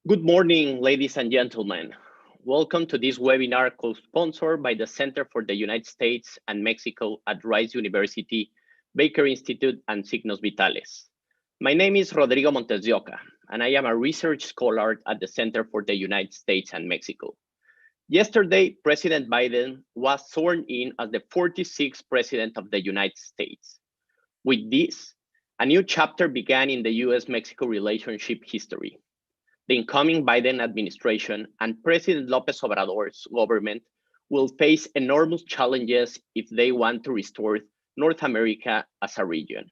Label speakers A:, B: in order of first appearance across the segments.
A: Good morning, ladies and gentlemen. Welcome to this webinar co-sponsored by the Center for the United States and Mexico at Rice University, Baker Institute, and Signos Vitales. My name is Rodrigo Montes de Oca, and I am a research scholar at the Center for the United States and Mexico. Yesterday, President Biden was sworn in as the 46th President of the United States. With this, a new chapter began in the US-Mexico relationship history. The incoming Biden administration and President López Obrador's government will face enormous challenges if they want to restore North America as a region.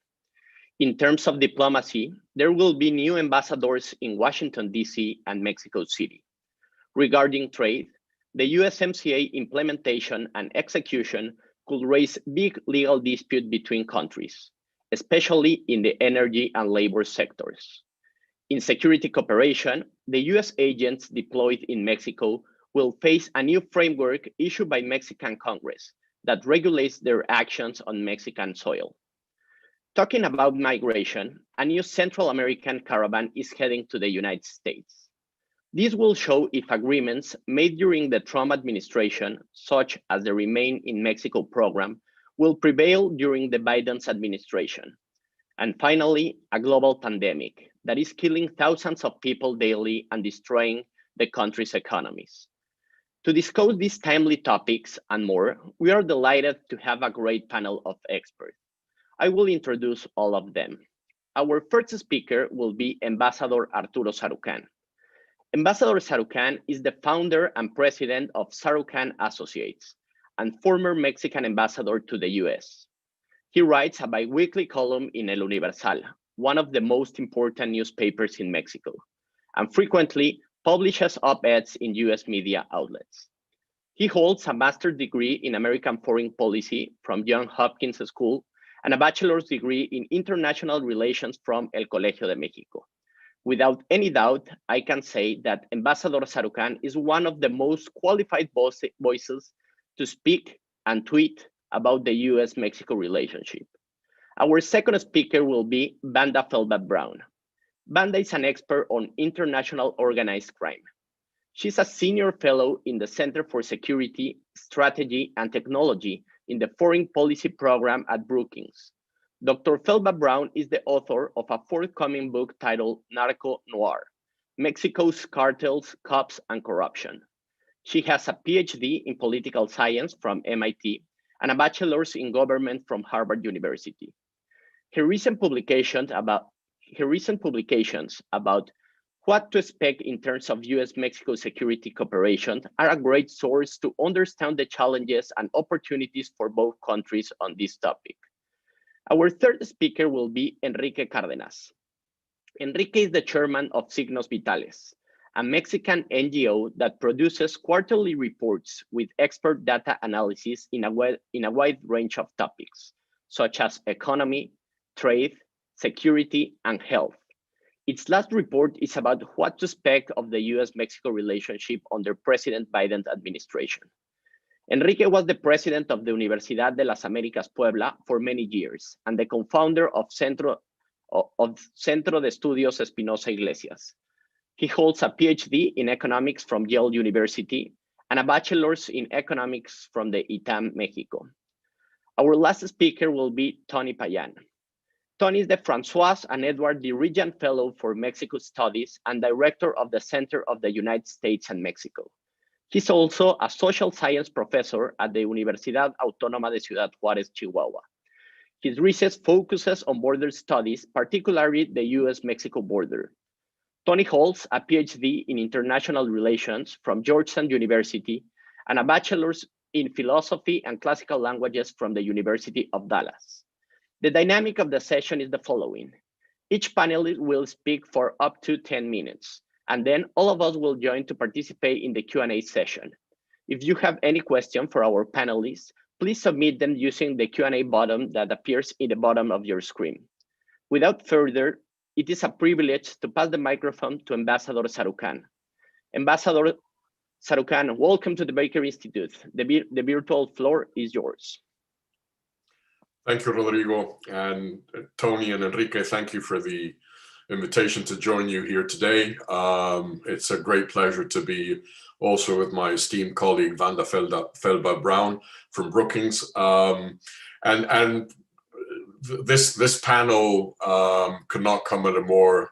A: In terms of diplomacy, there will be new ambassadors in Washington, D.C. and Mexico City. Regarding trade, the USMCA implementation and execution could raise big legal disputes between countries, especially in the energy and labor sectors. In security cooperation, the US agents deployed in Mexico will face a new framework issued by Mexican Congress that regulates their actions on Mexican soil. Talking about migration, a new Central American caravan is heading to the United States. This will show if agreements made during the Trump administration, such as the Remain in Mexico program, will prevail during the Biden's administration. And finally, a global pandemic that is killing thousands of people daily and destroying the country's economies. To discuss these timely topics and more, we are delighted to have a great panel of experts. I will introduce all of them. Our first speaker will be Ambassador Arturo Sarucán. Ambassador Sarucán is the founder and president of Sarucán Associates and former Mexican ambassador to the US. He writes a bi-weekly column in El Universal, one of the most important newspapers in Mexico, and frequently publishes op-eds in US media outlets. He holds a master's degree in American foreign policy from Johns Hopkins School and a bachelor's degree in international relations from El Colegio de México. Without any doubt, I can say that Ambassador Sarucán is one of the most qualified voices to speak and tweet about the US-Mexico relationship. Our second speaker will be Vanda Feldman-Brown. Vanda is an expert on international organized crime. She's a senior fellow in the Center for Security, Strategy, and Technology in the Foreign Policy Program at Brookings. Dr. Feldman-Brown is the author of a forthcoming book titled Narco Noir, Mexico's Cartels, Cops, and Corruption. She has a PhD in political science from MIT and a bachelor's in government from Harvard University. Her recent publications about what to expect in terms of US-Mexico security cooperation are a great source to understand the challenges and opportunities for both countries on this topic. Our third speaker will be Enrique Cárdenas. Enrique is the chairman of Signos Vitales, a Mexican NGO that produces quarterly reports with expert data analysis in a wide range of topics, such as economy, trade, security, and health. Its last report is about what to expect of the US-Mexico relationship under President Biden's administration. Enrique was the president of the Universidad de las Américas Puebla for many years and the co-founder of Centro de Estudios Espinosa Iglesias. He holds a PhD in economics from Yale University and a bachelor's in economics from the ITAM, Mexico. Our last speaker will be Tony Payano. Tony is the François and Edward D. Regent Fellow for Mexico Studies and director of the Center of the United States and Mexico. He's also a social science professor at the Universidad Autónoma de Ciudad Juárez, Chihuahua. His research focuses on border studies, particularly the US-Mexico border. Tony holds a PhD in international relations from Georgetown University and a bachelor's in philosophy and classical languages from the University of Dallas. The dynamic of the session is the following. Each panelist will speak for up to 10 minutes, and then all of us will join to participate in the Q&A session. If you have any question for our panelists, please submit them using the Q&A button that appears in the bottom of your screen. Without further, it is a privilege to pass the microphone to Ambassador Sarucán. Ambassador Sarucán, welcome to the Baker Institute. The virtual floor is yours.
B: Thank you, Rodrigo, and Tony and Enrique, thank you for the invitation to join you here today. It's a great pleasure to be also with my esteemed colleague Vanda Felba-Brown from Brookings. And this panel could not come at a more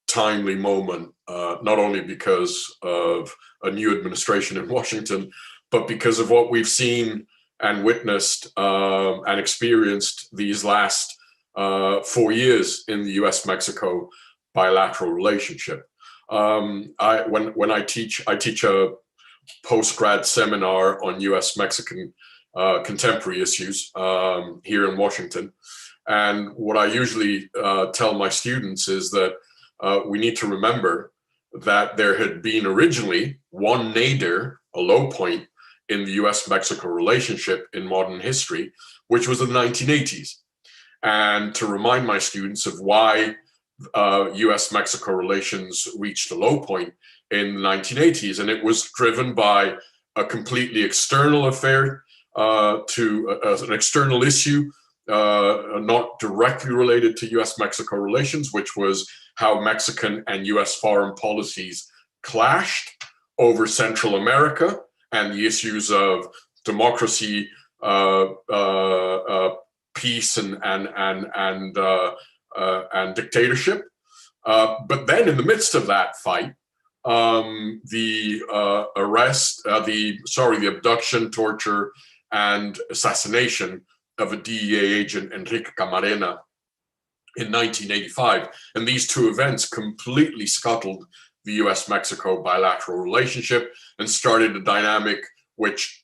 B: timely moment, not only because of a new administration in Washington, but because of what we've seen and witnessed and experienced these last 4 years in the U.S.-Mexico bilateral relationship. When I teach a post-grad seminar on U.S.-Mexican contemporary issues here in Washington. And what I usually tell my students is that we need to remember that there had been originally one nadir, a low point in the US-Mexico relationship in modern history, which was the 1980s. And to remind my students of why US-Mexico relations reached a low point in the 1980s. And it was driven by a completely external affair to an external issue, not directly related to US-Mexico relations, which was how Mexican and US foreign policies clashed over Central America and the issues of democracy, peace, and dictatorship. But then, in the midst of that fight, the abduction, torture, and assassination of a DEA agent, Enrique Camarena, in 1985. And these two events completely scuttled the US-Mexico bilateral relationship and started a dynamic which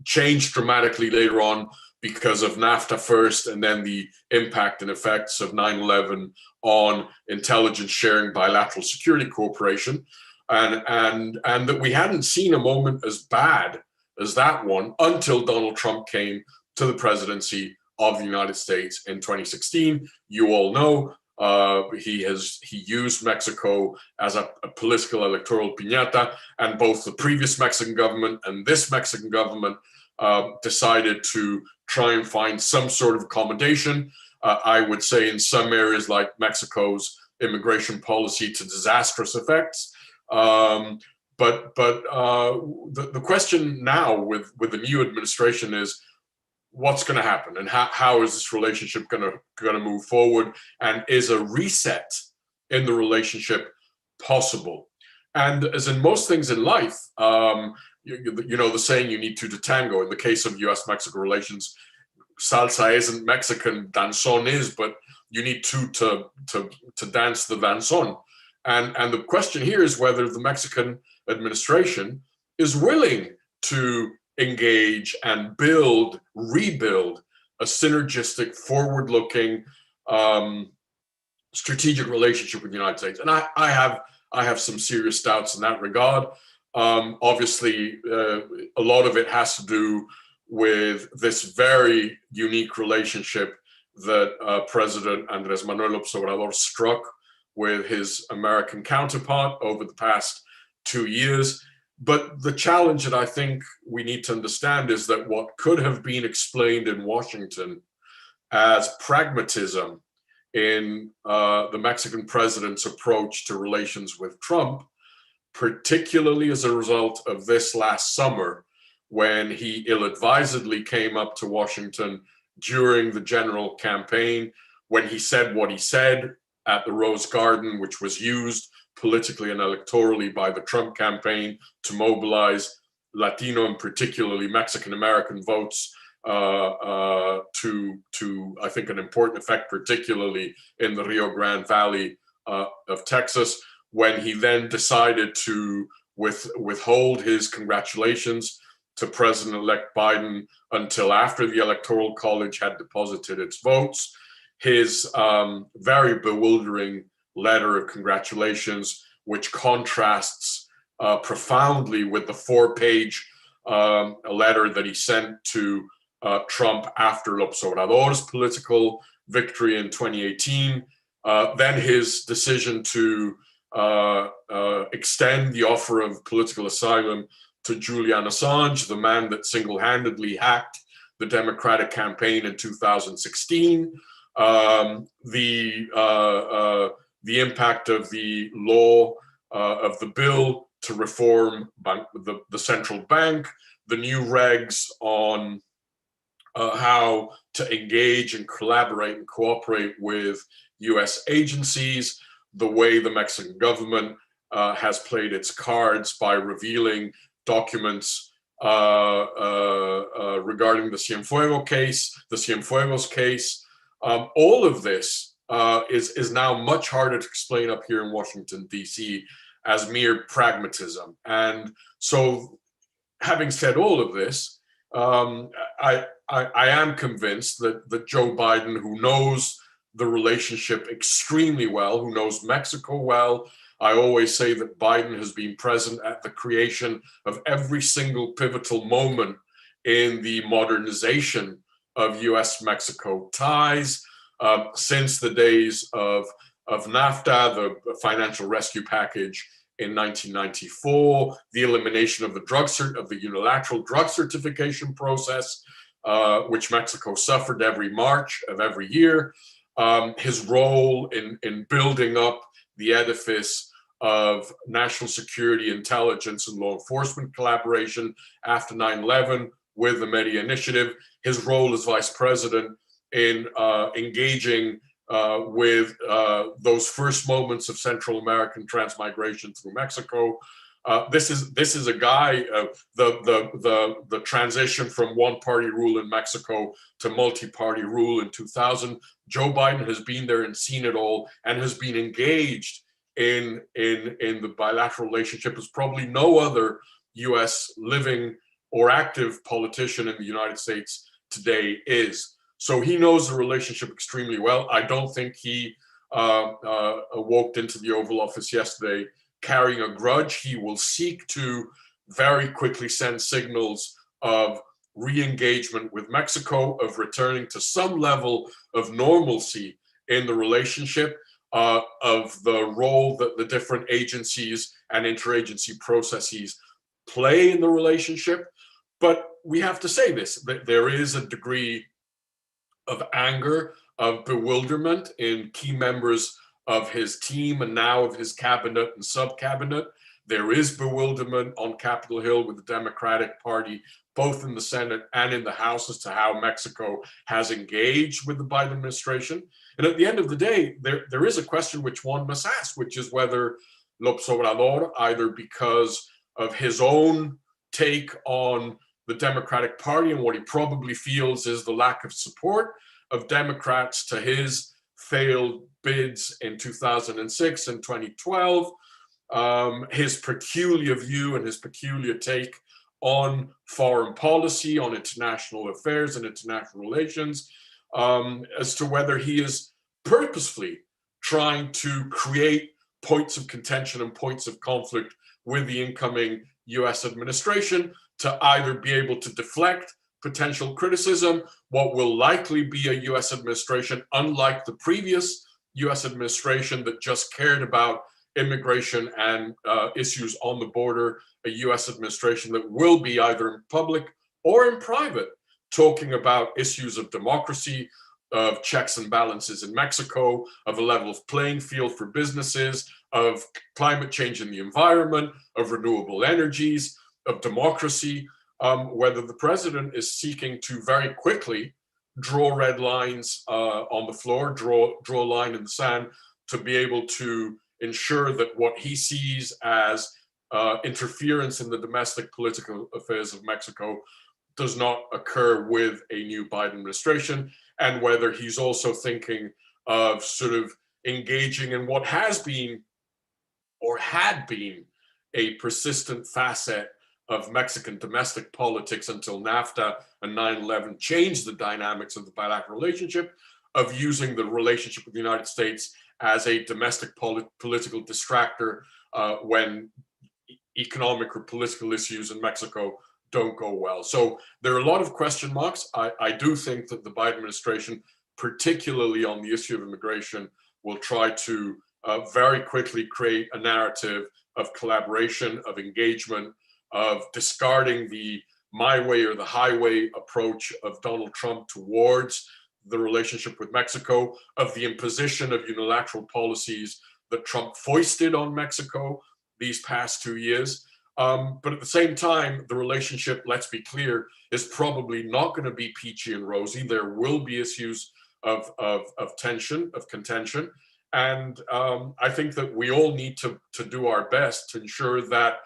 B: changed dramatically later on because of NAFTA first, and then the impact and effects of 9/11 on intelligence sharing, bilateral security cooperation, and that we hadn't seen a moment as bad as that one until Donald Trump came to the presidency of the United States in 2016. You all know he used Mexico as a political electoral piñata, and both the previous Mexican government and this Mexican government decided to try and find some sort of accommodation. I would say in some areas like Mexico's immigration policy to disastrous effects. But the question now with the new administration is, what's going to happen, and how is this relationship going to move forward, and is a reset in the relationship possible? And as in most things in life, you know the saying, you need two to tango. In the case of U.S.-Mexico relations, salsa isn't Mexican, danzón is, but you need two to dance the danzón. And the question here is whether the Mexican administration is willing to engage and rebuild a synergistic, forward-looking, strategic relationship with the United States. And I have some serious doubts in that regard. Obviously, a lot of it has to do with this very unique relationship that President Andrés Manuel López Obrador struck with his American counterpart over the past 2 years. But the challenge that I think we need to understand is that what could have been explained in Washington as pragmatism in the Mexican president's approach to relations with Trump, particularly as a result of this last summer, when he ill-advisedly came up to Washington during the general campaign, when he said what he said at the Rose Garden, which was used politically and electorally by the Trump campaign to mobilize Latino and particularly Mexican-American votes to, I think, an important effect, particularly in the Rio Grande Valley of Texas, when he then decided to withhold his congratulations to President-elect Biden until after the Electoral College had deposited its votes. His very bewildering letter of congratulations, which contrasts profoundly with the 4-page letter that he sent to Trump after López Obrador's political victory in 2018. Then his decision to extend the offer of political asylum to Julian Assange, the man that single-handedly hacked the Democratic campaign in 2016. the impact of the law of the bill to reform the central bank, the new regs on how to engage and collaborate and cooperate with US agencies, the way the Mexican government has played its cards by revealing documents regarding the Cienfuegos case. All of this is now much harder to explain up here in Washington, D.C. as mere pragmatism. And so, having said all of this, I am convinced that Joe Biden, who knows the relationship extremely well, who knows Mexico well. I always say that Biden has been present at the creation of every single pivotal moment in the modernization of US-Mexico ties since the days of NAFTA, the financial rescue package in 1994, the elimination of the unilateral drug certification process, which Mexico suffered every March of every year, his role in building up the edifice of national security, intelligence, and law enforcement collaboration after 9/11 with the Merida initiative, his role as vice president in engaging with those first moments of Central American transmigration through Mexico. This is a guy. The transition from one-party rule in Mexico to multi-party rule in 2000. Joe Biden has been there and seen it all, and has been engaged in the bilateral relationship as probably no other U.S. living or active politician in the United States today is. So he knows the relationship extremely well. I don't think he walked into the Oval Office yesterday carrying a grudge. He will seek to very quickly send signals of re-engagement with Mexico, of returning to some level of normalcy in the relationship, of the role that the different agencies and interagency processes play in the relationship. But we have to say this, that there is a degree of anger, of bewilderment in key members of his team and now of his cabinet and sub-cabinet. There is bewilderment on Capitol Hill with the Democratic Party, both in the Senate and in the House, as to how Mexico has engaged with the Biden administration. And at the end of the day, there is a question which one must ask, which is whether López Obrador, either because of his own take on the Democratic Party and what he probably feels is the lack of support of Democrats to his failed bids in 2006 and 2012, his peculiar view and his peculiar take on foreign policy, on international affairs and international relations, as to whether he is purposefully trying to create points of contention and points of conflict with the incoming US administration to either be able to deflect potential criticism, what will likely be a US administration, unlike the previous US administration that just cared about immigration and issues on the border, a US administration that will be either in public or in private talking about issues of democracy, of checks and balances in Mexico, of a level of playing field for businesses, of climate change in the environment, of renewable energies, of democracy, whether the president is seeking to very quickly draw red lines on the floor, draw a line in the sand to be able to ensure that what he sees as interference in the domestic political affairs of Mexico does not occur with a new Biden administration, and whether he's also thinking of sort of engaging in what has been or had been a persistent facet of Mexican domestic politics until NAFTA and 9/11 changed the dynamics of the bilateral relationship, of using the relationship with the United States as a domestic political distractor when economic or political issues in Mexico don't go well. So there are a lot of question marks. I do think that the Biden administration, particularly on the issue of immigration, will try to very quickly create a narrative of collaboration, of engagement, of discarding the my way or the highway approach of Donald Trump towards the relationship with Mexico, of the imposition of unilateral policies that Trump foisted on Mexico these past 2 years. But at the same time, the relationship, let's be clear, is probably not going to be peachy and rosy. There will be issues of tension, of contention. And I think that we all need to do our best to ensure that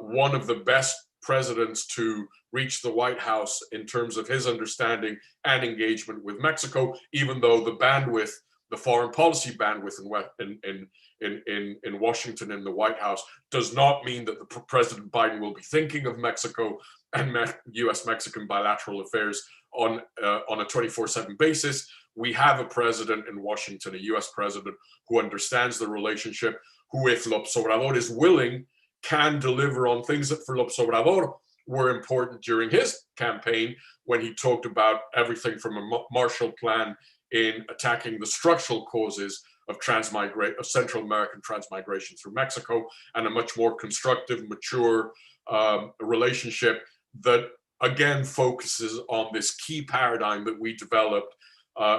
B: one of the best presidents to reach the White House in terms of his understanding and engagement with Mexico, even though the bandwidth, the foreign policy bandwidth in Washington, in the White House, does not mean that President Biden will be thinking of Mexico and U.S.-Mexican bilateral affairs on a 24/7 basis. We have a president in Washington, a U.S. president, who understands the relationship, who, if López Obrador is willing, can deliver on things that for López Obrador were important during his campaign, when he talked about everything from a Marshall Plan in attacking the structural causes of Central American transmigration through Mexico, and a much more constructive, mature relationship that again focuses on this key paradigm that we developed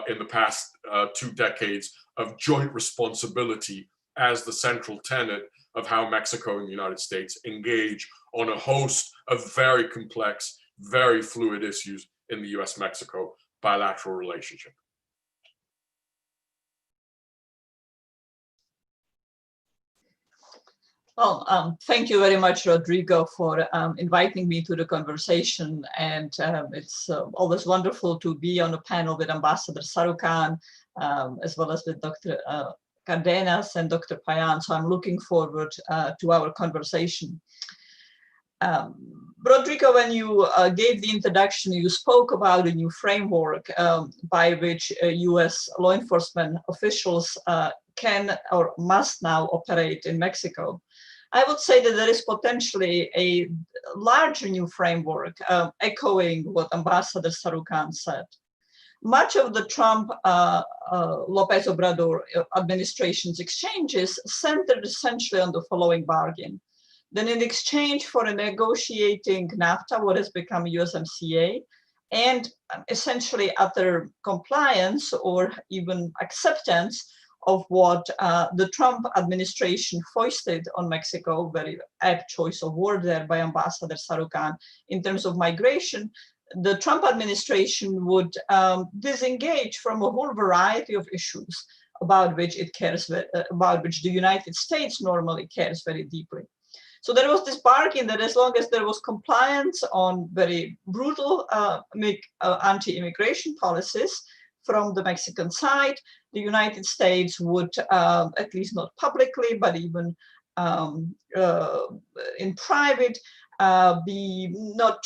B: in the past 2 decades of joint responsibility as the central tenet of how Mexico and the United States engage on a host of very complex, very fluid issues in the US-Mexico bilateral relationship.
C: Well, thank you very much, Rodrigo, for inviting me to the conversation. And it's always wonderful to be on a panel with Ambassador Sarukhan, as well as with Dr. Cardenas and Dr. Payano. So I'm looking forward to our conversation. Rodrigo, when you gave the introduction, you spoke about a new framework by which US law enforcement officials can or must now operate in Mexico. I would say that there is potentially a larger new framework, echoing what Ambassador Sarukhan said. Much of the Trump-López Obrador administration's exchanges centered essentially on the following bargain. Then in exchange for negotiating NAFTA, what has become USMCA, and essentially utter compliance or even acceptance of what the Trump administration foisted on Mexico, very apt choice of word there by Ambassador Sarukhan, in terms of migration, the Trump administration would disengage from a whole variety of issues about which it cares, about which the United States normally cares very deeply. So there was this bargain that as long as there was compliance on very brutal anti-immigration policies from the Mexican side, the United States would, at least not publicly, but even in private, be not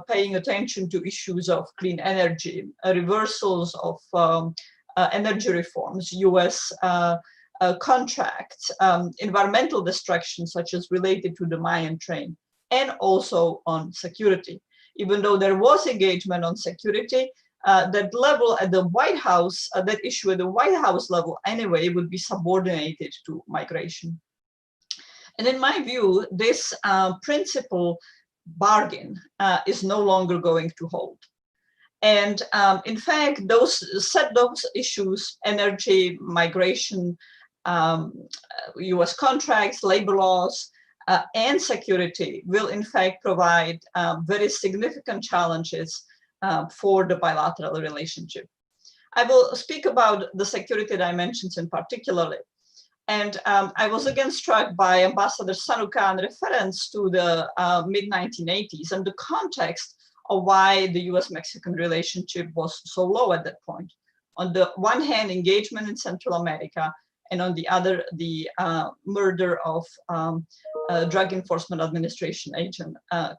C: paying attention to issues of clean energy, reversals of energy reforms, US contracts, environmental destruction, such as related to the Mayan train, and also on security. Even though there was engagement on security, that level at the White House, that issue at the White House level anyway, would be subordinated to migration. And in my view, this principal bargain is no longer going to hold. And in fact, those issues, energy, migration, US contracts, labor laws, and security will in fact provide very significant challenges for the bilateral relationship. I will speak about the security dimensions in particular. And I was again struck by Ambassador Sarukhan's reference to the mid-1980s and the context of why the US-Mexican relationship was so low at that point. On the one hand, engagement in Central America, and on the other, the murder of Drug Enforcement Administration agent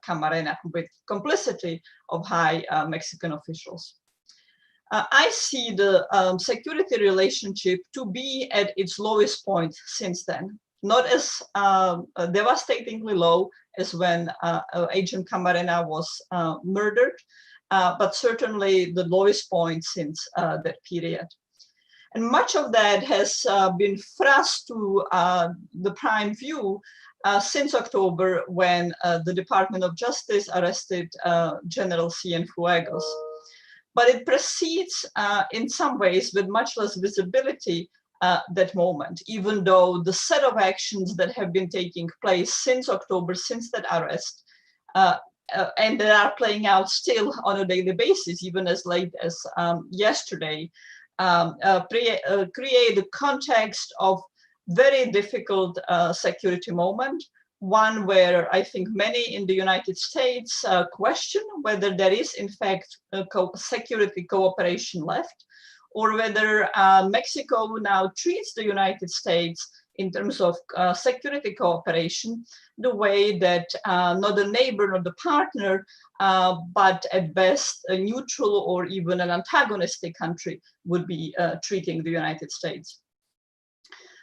C: Camarena with complicity of high Mexican officials. I see the security relationship to be at its lowest point since then, not as devastatingly low as when Agent Camarena was murdered, but certainly the lowest point since that period. And much of that has been thrust to the prime view since October, when the Department of Justice arrested General Cienfuegos. but it precedes in some ways with much less visibility that moment, even though the set of actions that have been taking place since October, since that arrest, and that are playing out still on a daily basis, even as late as yesterday, create the context of very difficult security moment, one where I think many in the United States question whether there is in fact security cooperation left, or whether Mexico now treats the United States in terms of security cooperation the way that not a neighbor, not a partner, but at best a neutral or even an antagonistic country would be treating the United States.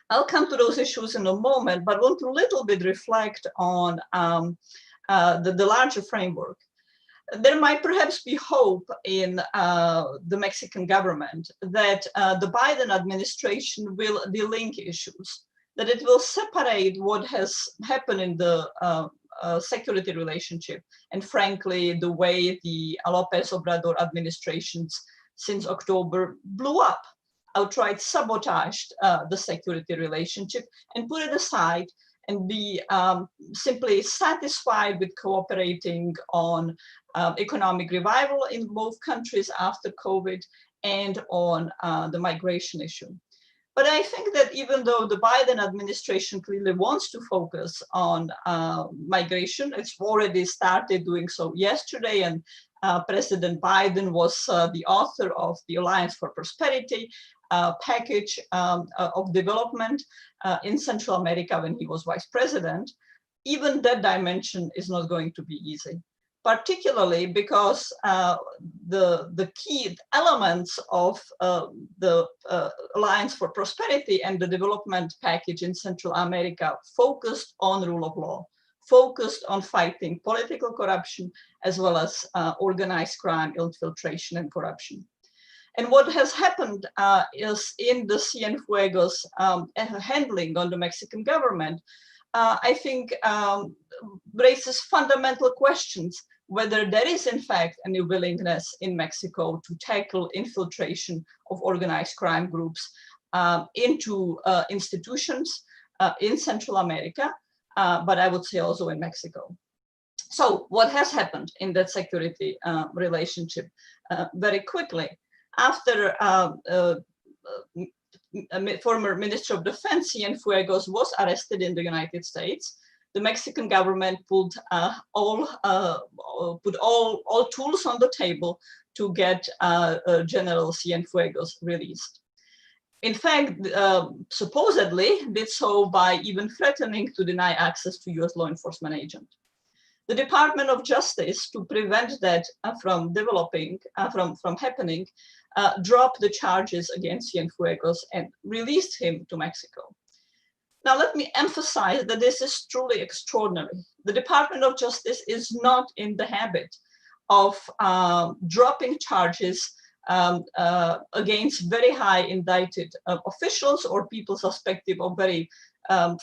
C: I'll come to those issues in a moment, but want to a little bit reflect on the larger framework. There might perhaps be hope in the Mexican government that the Biden administration will delink issues, that it will separate what has happened in the security relationship, and frankly, the way the López Obrador administrations since October blew up, outright sabotaged the security relationship, and put it aside and be simply satisfied with cooperating on economic revival in both countries after COVID and on the migration issue. But I think that even though the Biden administration clearly wants to focus on migration, it's already started doing so yesterday, and President Biden was the author of the Alliance for Prosperity package of development in Central America when he was vice president. Even that dimension is not going to be easy, particularly because the key elements of the Alliance for Prosperity and the development package in Central America focused on rule of law, focused on fighting political corruption, as well as organized crime, infiltration, and corruption. And what has happened is in the Cienfuegos handling on the Mexican government, I think raises fundamental questions whether there is in fact any willingness in Mexico to tackle infiltration of organized crime groups into institutions in Central America, but I would say also in Mexico. So what has happened in that security relationship very quickly? After former Minister of Defense Cienfuegos was arrested in the United States, the Mexican government put all tools on the table to get General Cienfuegos released. In fact, supposedly did so by even threatening to deny access to US law enforcement agents. The Department of Justice, to prevent that from developing, from happening, dropped the charges against Cienfuegos and released him to Mexico. Now, let me emphasize that this is truly extraordinary. The Department of Justice is not in the habit of dropping charges against very high indicted officials or people suspected of very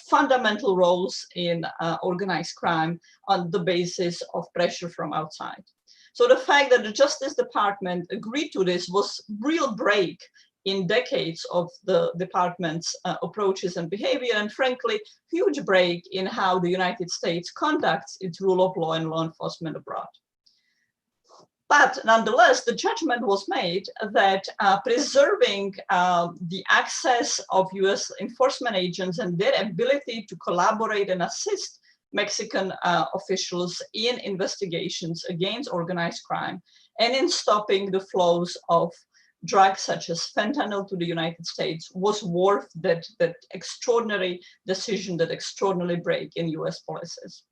C: fundamental roles in organized crime on the basis of pressure from outside. So the fact that the Justice Department agreed to this was a real break in decades of the department's approaches and behavior, and frankly, huge break in how the United States conducts its rule of law and law enforcement abroad. But nonetheless, the judgment was made that preserving the access of US enforcement agents and their ability to collaborate and assist Mexican officials in investigations against organized crime and in stopping the flows of drugs such as fentanyl to the United States was worth that extraordinary decision, that extraordinary break in US policies.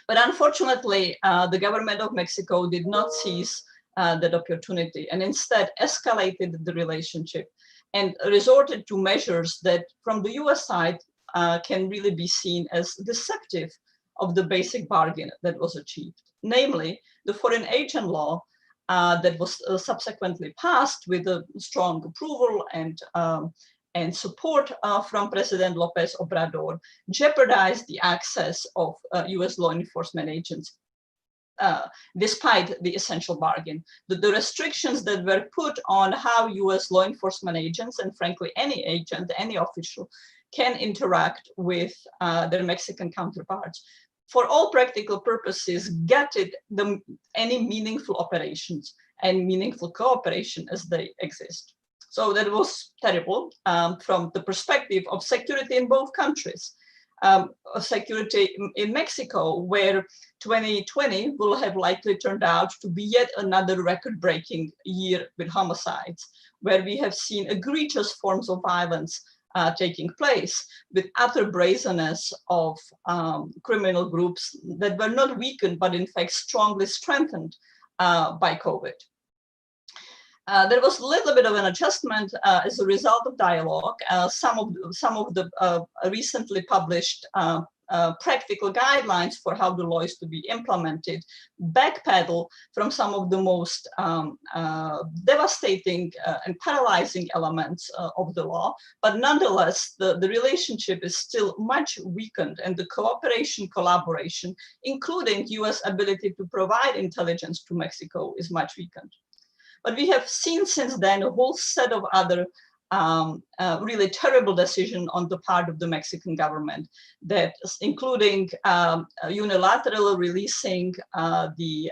C: But unfortunately, the government of Mexico did not seize that opportunity and instead escalated the relationship and resorted to measures that from the US side can really be seen as deceptive of the basic bargain that was achieved, namely the foreign agent law that was subsequently passed with a strong approval and support from President López Obrador, jeopardized the access of US law enforcement agents despite the essential bargain. The restrictions that were put on how US law enforcement agents, and frankly, any agent, any official, can interact with their Mexican counterparts, for all practical purposes, gutted any meaningful operations and meaningful cooperation as they exist. So that was terrible from the perspective of security in both countries. Security in Mexico, where 2020 will have likely turned out to be yet another record-breaking year with homicides, where we have seen egregious forms of violence taking place with utter brazenness of criminal groups that were not weakened, but in fact strongly strengthened by COVID. There was a little bit of an adjustment as a result of dialogue. Some of the recently published practical guidelines for how the law is to be implemented backpedal from some of the most devastating and paralyzing elements of the law, but nonetheless the relationship is still much weakened, and the cooperation, collaboration, including US ability to provide intelligence to Mexico, is much weakened. But we have seen since then a whole set of other really terrible decisions on the part of the Mexican government, that including unilaterally releasing the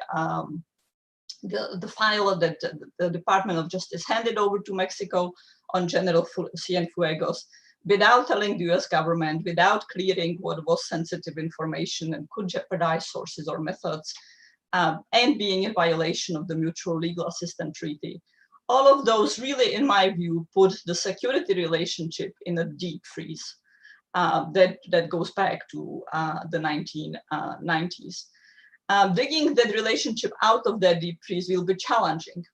C: file that the Department of Justice handed over to Mexico on General Cienfuegos, without telling the US government, without clearing what was sensitive information and could jeopardize sources or methods, and being in violation of the Mutual Legal Assistance Treaty. All of those really, in my view, put the security relationship in a deep freeze that goes back to the 1990s. Digging that relationship out of that deep freeze will be challenging.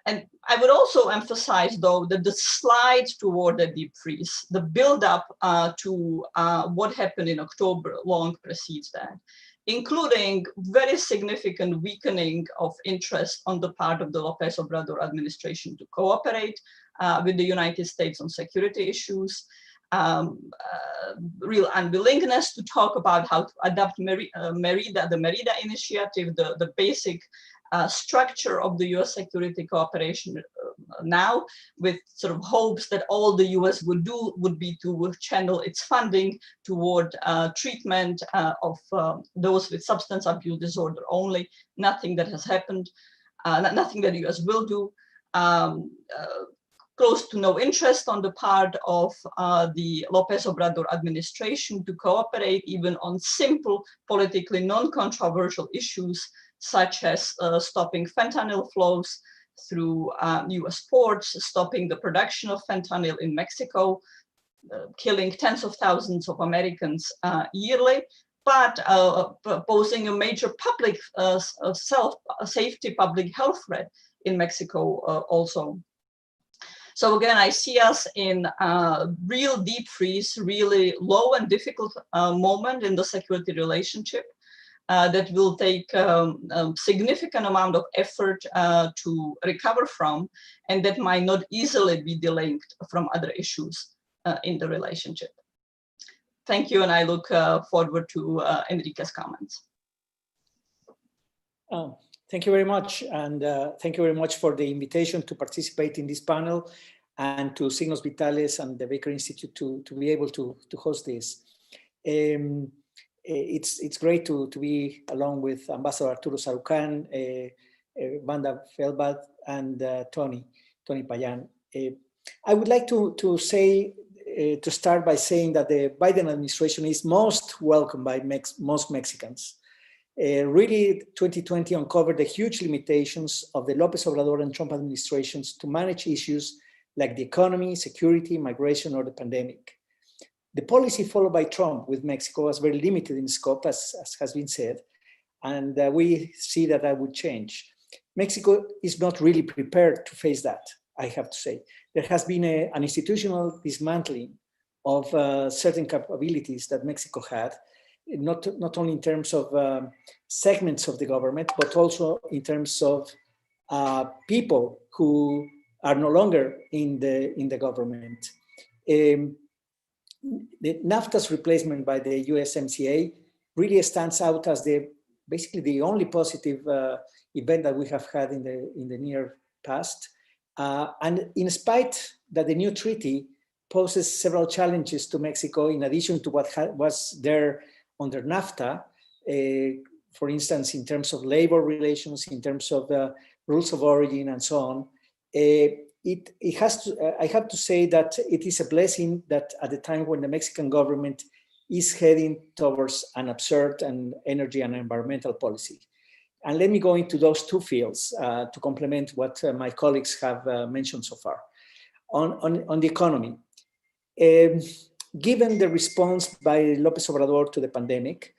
C: And I would also emphasize, though, that the slide toward the deep freeze, the build-up to what happened in October, long precedes that, including very significant weakening of interest on the part of the López Obrador administration to cooperate with the United States on security issues, real unwillingness to talk about how to adopt Merida, the Merida initiative, the basic structure of the US security cooperation now, with sort of hopes that all the US would do would be to channel its funding toward treatment of those with substance abuse disorder only. Nothing that has happened, nothing that the US will do. Close to no interest on the part of the López Obrador administration to cooperate even on simple, politically non-controversial issues, such as stopping fentanyl flows through US ports, stopping the production of fentanyl in Mexico, killing tens of thousands of Americans yearly, but posing a major public safety, public health threat in Mexico also. So again, I see us in a real deep freeze, really low and difficult moment in the security relationship that will take a significant amount of effort to recover from, and that might not easily be delinked from other issues in the relationship. Thank you, and I look forward to Enrique's comments.
D: Thank you very much, and thank you very much for the invitation to participate in this panel, and to Signos Vitales and the Baker Institute to be able to host this. It's great to be along with Ambassador Arturo Sarucán, Vanda Feldbad, and Tony Payano. I would like to start by saying that the Biden administration is most welcomed by most Mexicans. Really, 2020 uncovered the huge limitations of the López Obrador and Trump administrations to manage issues like the economy, security, migration, or the pandemic. The policy followed by Trump with Mexico was very limited in scope, as has been said, and we see that would change. Mexico is not really prepared to face that, I have to say. There has been an institutional dismantling of certain capabilities that Mexico had, not only in terms of segments of the government, but also in terms of people who are no longer in the government. The NAFTA's replacement by the USMCA really stands out as the basically the only positive event that we have had in the near past. And in spite that the new treaty poses several challenges to Mexico, in addition to what was there under NAFTA, for instance, in terms of labor relations, in terms of rules of origin and so on, it has to, I have to say that it is a blessing that at the time when the Mexican government is heading towards an absurd and energy and environmental policy. And let me go into those two fields to complement what my colleagues have mentioned so far. On the economy, given the response by López Obrador to the pandemic,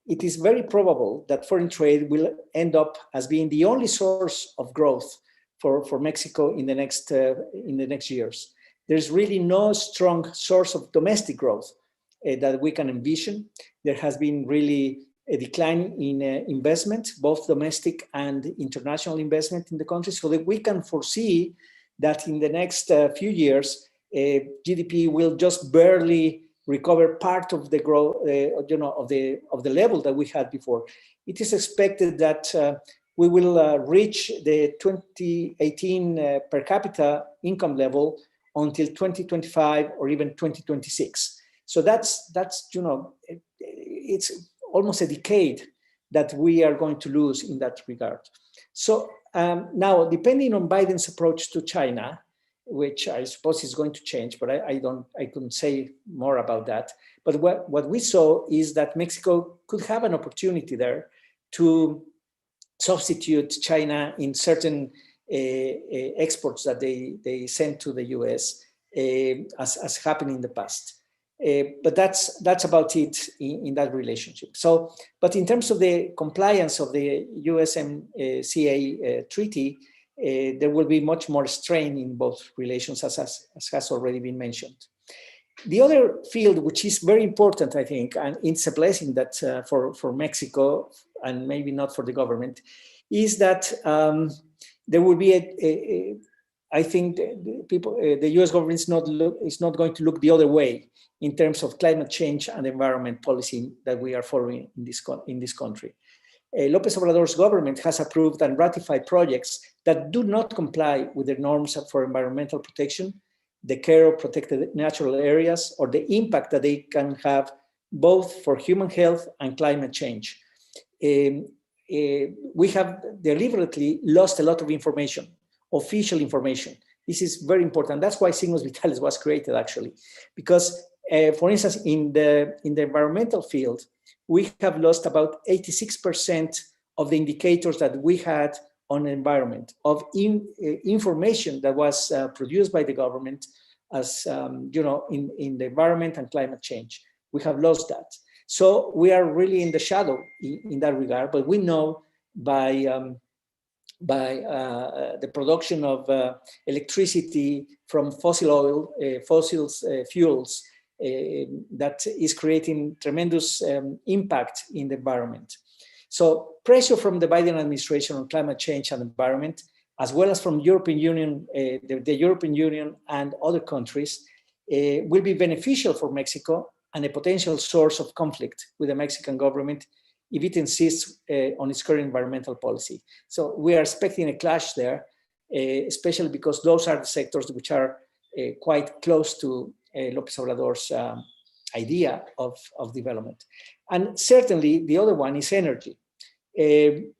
D: it is very probable that foreign trade will end up as being the only source of growth for Mexico in the next years. There's really no strong source of domestic growth that we can envision. There has been really a decline in investment, both domestic and international investment in the country, so that we can foresee that in the next few years, GDP will just barely recover part of the growth, of the level that we had before. It is expected that we will reach the 2018 per capita income level until 2025 or even 2026. So that's it's almost a decade that we are going to lose in that regard. So now, depending on Biden's approach to China, which I suppose is going to change, but I couldn't say more about that. But what we saw is that Mexico could have an opportunity there to substitute China in certain exports that they sent to the US, as happened in the past. But that's about it in that relationship. So, but in terms of the compliance of the USMCA treaty, there will be much more strain in both relations, as has already been mentioned. The other field, which is very important, I think, and it's a blessing that for Mexico, and maybe not for the government, is that there will be I think the U.S. government is not going to look the other way in terms of climate change and environment policy that we are following in this country. López Obrador's government has approved and ratified projects that do not comply with the norms for environmental protection, the care of protected natural areas, or the impact that they can have both for human health and climate change. We have deliberately lost a lot of information, official information. This is very important. That's why Signos Vitales was created, actually, because, for instance, in the environmental field, we have lost about 86% of the indicators that we had on the environment, of information that was produced by the government as, in the environment and climate change. We have lost that. So we are really in the shadow in that regard, but we know by the production of electricity from fossil fuels that is creating tremendous impact in the environment. So pressure from the Biden administration on climate change and environment, as well as from European Union, the European Union and other countries, will be beneficial for Mexico and a potential source of conflict with the Mexican government if it insists on its current environmental policy. So we are expecting a clash there, especially because those are the sectors which are quite close to López Obrador's idea of development. And certainly the other one is energy. The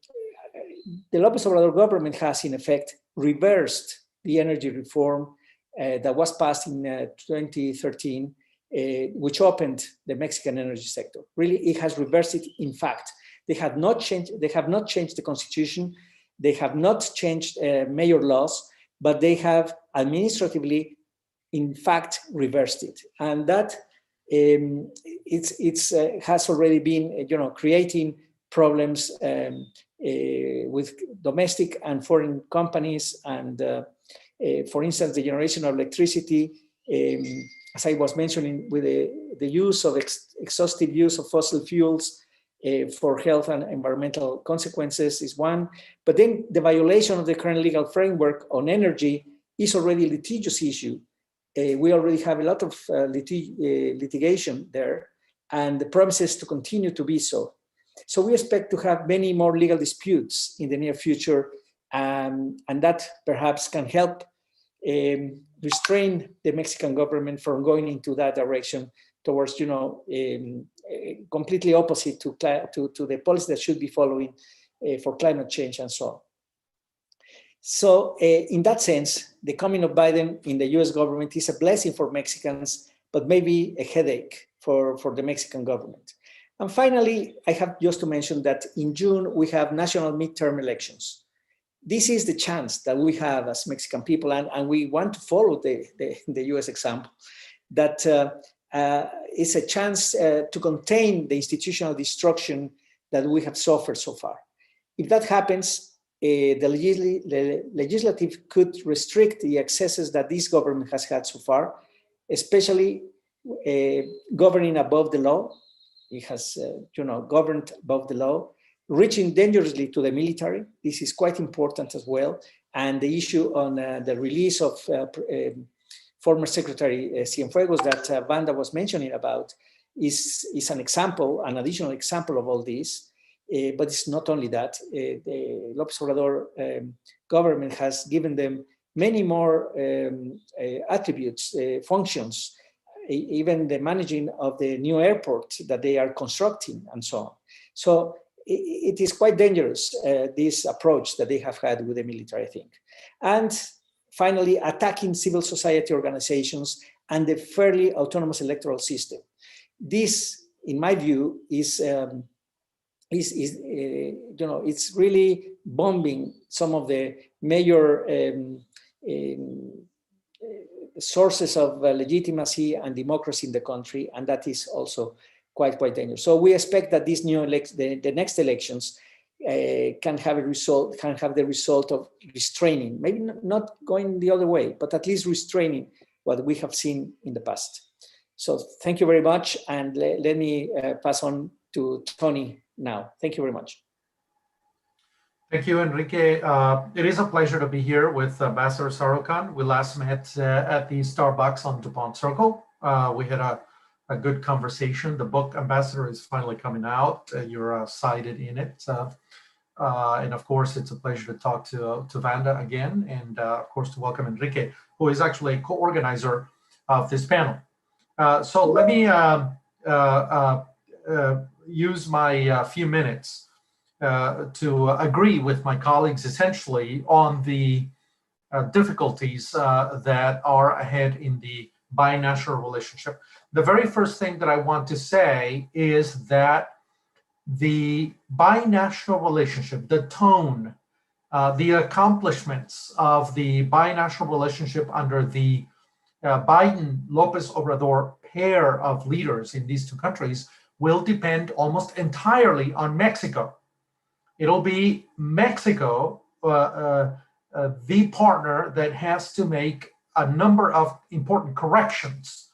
D: López Obrador government has in effect reversed the energy reform that was passed in 2013, which opened the Mexican energy sector. Really, it has reversed it. In fact, they have not changed the constitution, they have not changed major laws, but they have administratively, in fact, reversed it. And that has already been, creating problems with domestic and foreign companies. And for instance, the generation of electricity, as I was mentioning, with the use of exhaustive use of fossil fuels for health and environmental consequences is one. But then the violation of the current legal framework on energy is already a litigious issue. We already have a lot of litigation there, and the promises to continue to be so. So we expect to have many more legal disputes in the near future, and that perhaps can help restrain the Mexican government from going into that direction towards, completely opposite to the policy that should be following for climate change and so on. So in that sense, the coming of Biden in the US government is a blessing for Mexicans, but maybe a headache for the Mexican government. And finally, I have just to mention that in June, we have national midterm elections. This is the chance that we have as Mexican people, and we want to follow the US example, that it's a chance to contain the institutional destruction that we have suffered so far. If that happens, the legislative could restrict the excesses that this government has had so far, especially governing above the law. It has, governed above the law, reaching dangerously to the military. This is quite important as well. And the issue on the release of former Secretary Cienfuegos that Vanda was mentioning about is an example, an additional example of all this. But it's not only that. The López Obrador government has given them many more attributes, functions, even the managing of the new airport that they are constructing and so on. So it is quite dangerous, this approach that they have had with the military, I think. And finally, attacking civil society organizations and the fairly autonomous electoral system. This, in my view, is it's really bombing some of the major sources of legitimacy and democracy in the country, and that is also quite dangerous. So we expect that these new the next elections can have the result of restraining, maybe not going the other way, but at least restraining what we have seen in the past. So thank you very much, and let me pass on to Tony now. Thank you very much.
E: Thank you, Enrique. It is a pleasure to be here with Ambassador Sarukan. We last met at the Starbucks on DuPont Circle. We had a good conversation. The book, Ambassador, is finally coming out. You're cited in it. And of course, it's a pleasure to talk to Vanda again, and of course, to welcome Enrique, who is actually a co-organizer of this panel. So let me use my few minutes to agree with my colleagues essentially on the difficulties that are ahead in the binational relationship. The very first thing that I want to say is that the binational relationship, the tone, the accomplishments of the binational relationship under the Biden-López Obrador pair of leaders in these two countries will depend almost entirely on Mexico. It'll be Mexico, the partner that has to make a number of important corrections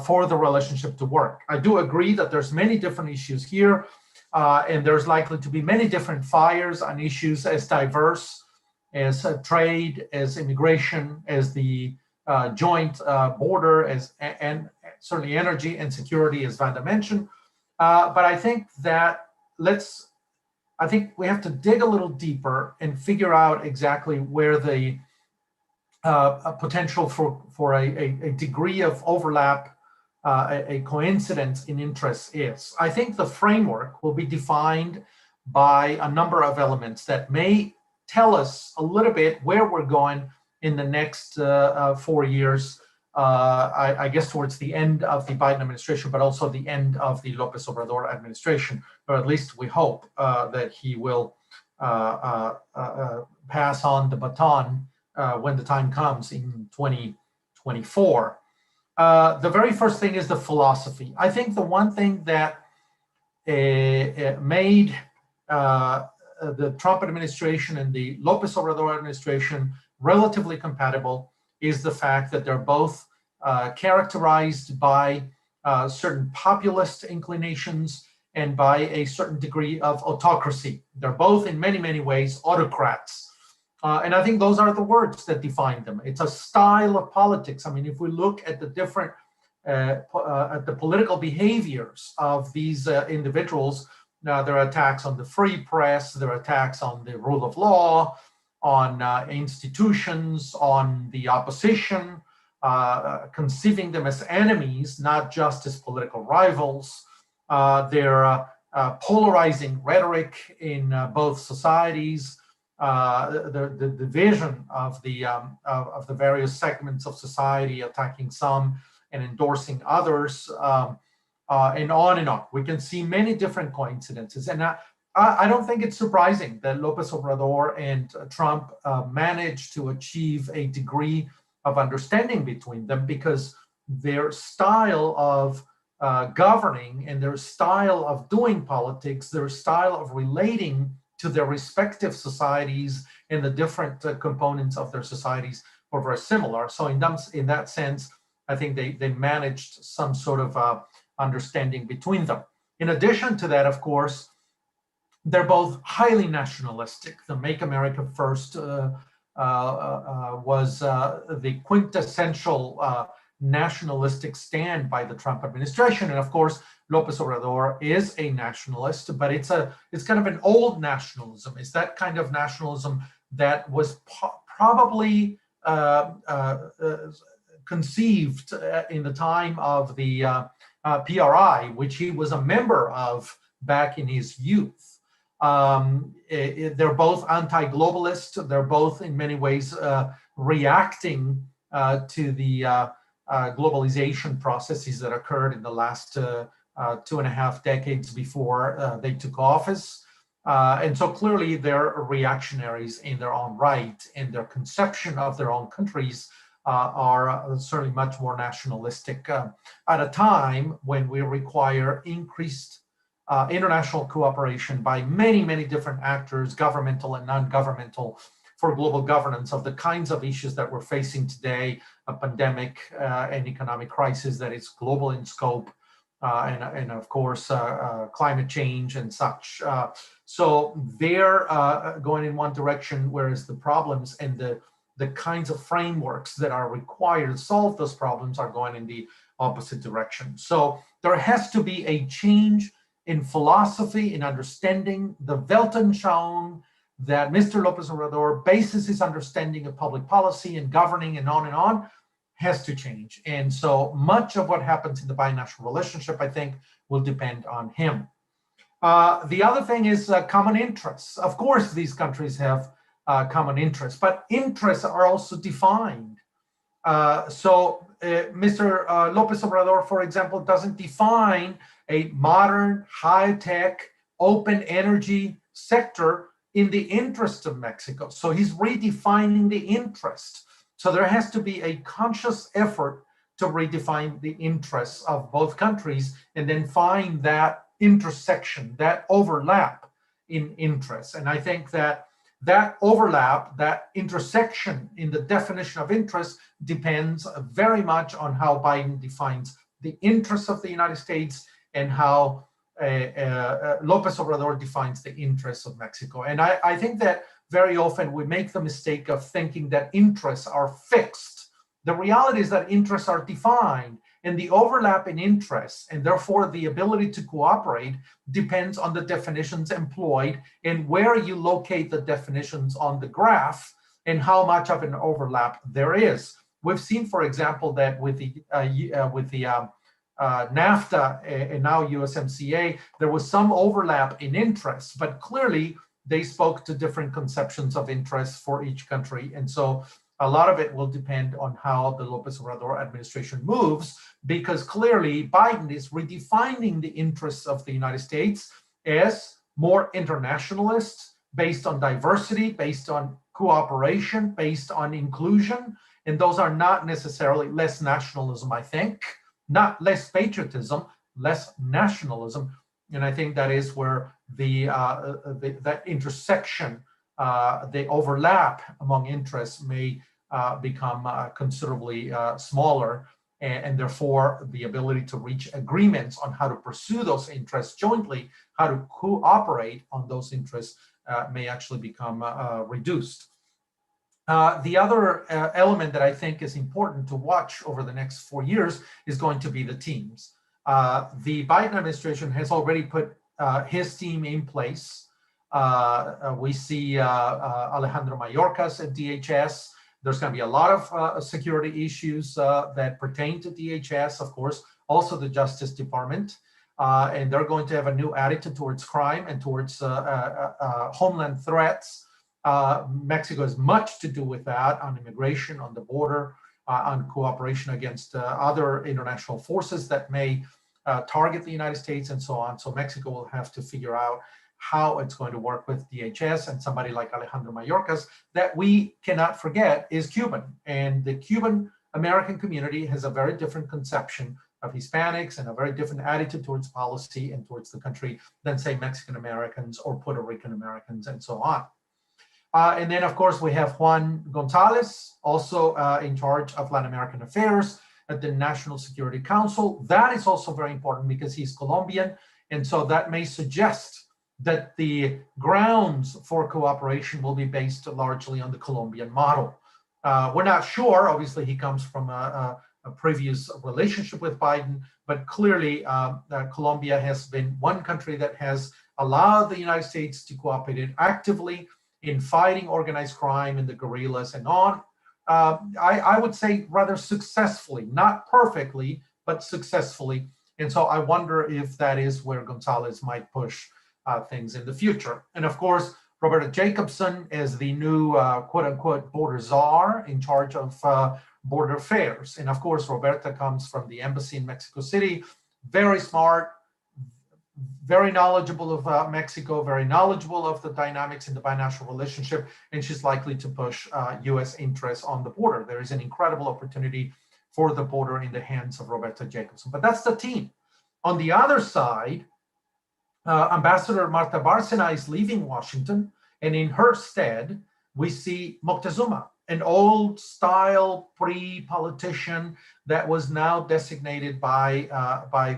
E: for the relationship to work. I do agree that there's many different issues here, and there's likely to be many different fires on issues as diverse as trade, as immigration, as the joint border, and certainly energy and security, as Vanda mentioned. But I think that I think we have to dig a little deeper and figure out exactly where the potential for a degree of overlap, a coincidence in interests is. I think the framework will be defined by a number of elements that may tell us a little bit where we're going in the next 4 years, I guess towards the end of the Biden administration, but also the end of the López Obrador administration, or at least we hope that he will pass on the baton when the time comes in 2024. The very first thing is the philosophy. I think the one thing that made the Trump administration and the López Obrador administration relatively compatible is the fact that they're both characterized by certain populist inclinations and by a certain degree of autocracy. They're both in many, many ways autocrats. And I think those are the words that define them. It's a style of politics. I mean, if we look at the different, at the political behaviors of these individuals, Now, there are attacks on the free press, there are attacks on the rule of law, on institutions, on the opposition, conceiving them as enemies, not just as political rivals. Their polarizing rhetoric in both societies, the division of the various segments of society, attacking some and endorsing others, and on and on. We can see many different coincidences. And I don't think it's surprising that López Obrador and Trump managed to achieve a degree of understanding between them, because their style of governing and their style of doing politics, their style of relating to their respective societies and the different components of their societies were very similar. So in that sense, I think they managed some sort of understanding between them. In addition to that, of course, they're both highly nationalistic. The Make America First was the quintessential nationalistic stand by the Trump administration. And of course, López Obrador is a nationalist, but it's kind of an old nationalism. It's that kind of nationalism that was probably conceived in the time of the PRI, which he was a member of back in his youth. They're both anti-globalist. They're both in many ways reacting to the globalization processes that occurred in the last 2.5 decades before they took office. And so clearly they're reactionaries in their own right, and their conception of their own countries are certainly much more nationalistic at a time when we require increased international cooperation by many, many different actors, governmental and non-governmental, for global governance of the kinds of issues that we're facing today, a pandemic, an economic crisis that is global in scope, and of course, climate change and such. So they're going in one direction, whereas the problems and the kinds of frameworks that are required to solve those problems are going in the opposite direction. So there has to be a change in philosophy, in understanding. The Weltanschauung that Mr. López Obrador bases his understanding of public policy and governing and on has to change. And so much of what happens in the binational relationship, I think, will depend on him. The other thing is common interests. Of course, these countries have common interests, but interests are also defined. So Mr. López Obrador, for example, doesn't define a modern, high-tech, open energy sector in the interest of Mexico. So he's redefining the interest. So there has to be a conscious effort to redefine the interests of both countries and then find that intersection, that overlap in interests. And I think that overlap, that intersection in the definition of interest depends very much on how Biden defines the interests of the United States and how López Obrador defines the interests of Mexico. And I think that very often we make the mistake of thinking that interests are fixed. The reality is that interests are defined, and the overlap in interests, and therefore the ability to cooperate, depends on the definitions employed and where you locate the definitions on the graph and how much of an overlap there is. We've seen, for example, that with the NAFTA and now USMCA, there was some overlap in interests, but clearly they spoke to different conceptions of interests for each country. And so a lot of it will depend on how the López Obrador administration moves, because clearly Biden is redefining the interests of the United States as more internationalist, based on diversity, based on cooperation, based on inclusion. And those are not necessarily less nationalism, I think, not less patriotism, less nationalism. And I think that is where that intersection, the overlap among interests may become considerably smaller, and therefore the ability to reach agreements on how to pursue those interests jointly, how to cooperate on those interests may actually become reduced. The other element that I think is important to watch over the next 4 years is going to be the teams. The Biden administration has already put his team in place. We see Alejandro Mayorkas at DHS. There's going to be a lot of security issues that pertain to DHS, of course, also the Justice Department. And they're going to have a new attitude towards crime and towards homeland threats. Mexico has much to do with that on immigration, on the border, on cooperation against other international forces that may target the United States and so on. So Mexico will have to figure out how it's going to work with DHS, and somebody like Alejandro Mayorkas that we cannot forget is Cuban. And the Cuban American community has a very different conception of Hispanics and a very different attitude towards policy and towards the country than, say, Mexican Americans or Puerto Rican Americans and so on. And then, of course, we have Juan Gonzalez, also in charge of Latin American affairs at the National Security Council. That is also very important because he's Colombian. And so that may suggest that the grounds for cooperation will be based largely on the Colombian model. We're not sure. Obviously, he comes from a previous relationship with Biden, but clearly Colombia has been one country that has allowed the United States to cooperate actively in fighting organized crime and the guerrillas and on. I would say rather successfully, not perfectly, but successfully. And so I wonder if that is where Gonzalez might push things in the future. And of course, Roberta Jacobson is the new quote-unquote border czar in charge of border affairs. And of course, Roberta comes from the embassy in Mexico City, very smart, very knowledgeable of Mexico, very knowledgeable of the dynamics in the binational relationship, and she's likely to push U.S. interests on the border. There is an incredible opportunity for the border in the hands of Roberta Jacobson. But that's the team. On the other side, Ambassador Marta Bárcena is leaving Washington, and in her stead, we see Moctezuma, an old-style pre-politician that was now designated by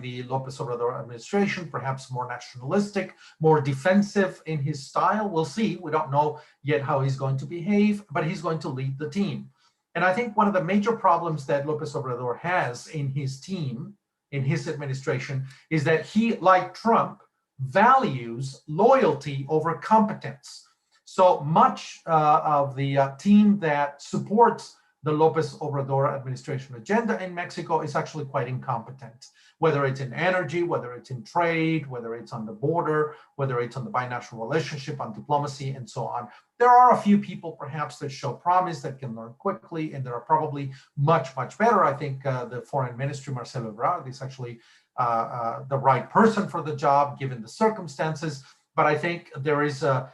E: the López Obrador administration, perhaps more nationalistic, more defensive in his style. We'll see. We don't know yet how he's going to behave, but he's going to lead the team. And I think one of the major problems that López Obrador has in his team, in his administration, is that he, like Trump, values loyalty over competence. So much of the team that supports the López Obrador administration agenda in Mexico is actually quite incompetent, whether it's in energy, whether it's in trade, whether it's on the border, whether it's on the binational relationship, on diplomacy, and so on. There are a few people perhaps that show promise, that can learn quickly, and there are probably much, much better. I think the foreign ministry, Marcelo Ebrard, is actually the right person for the job given the circumstances. But I think there is a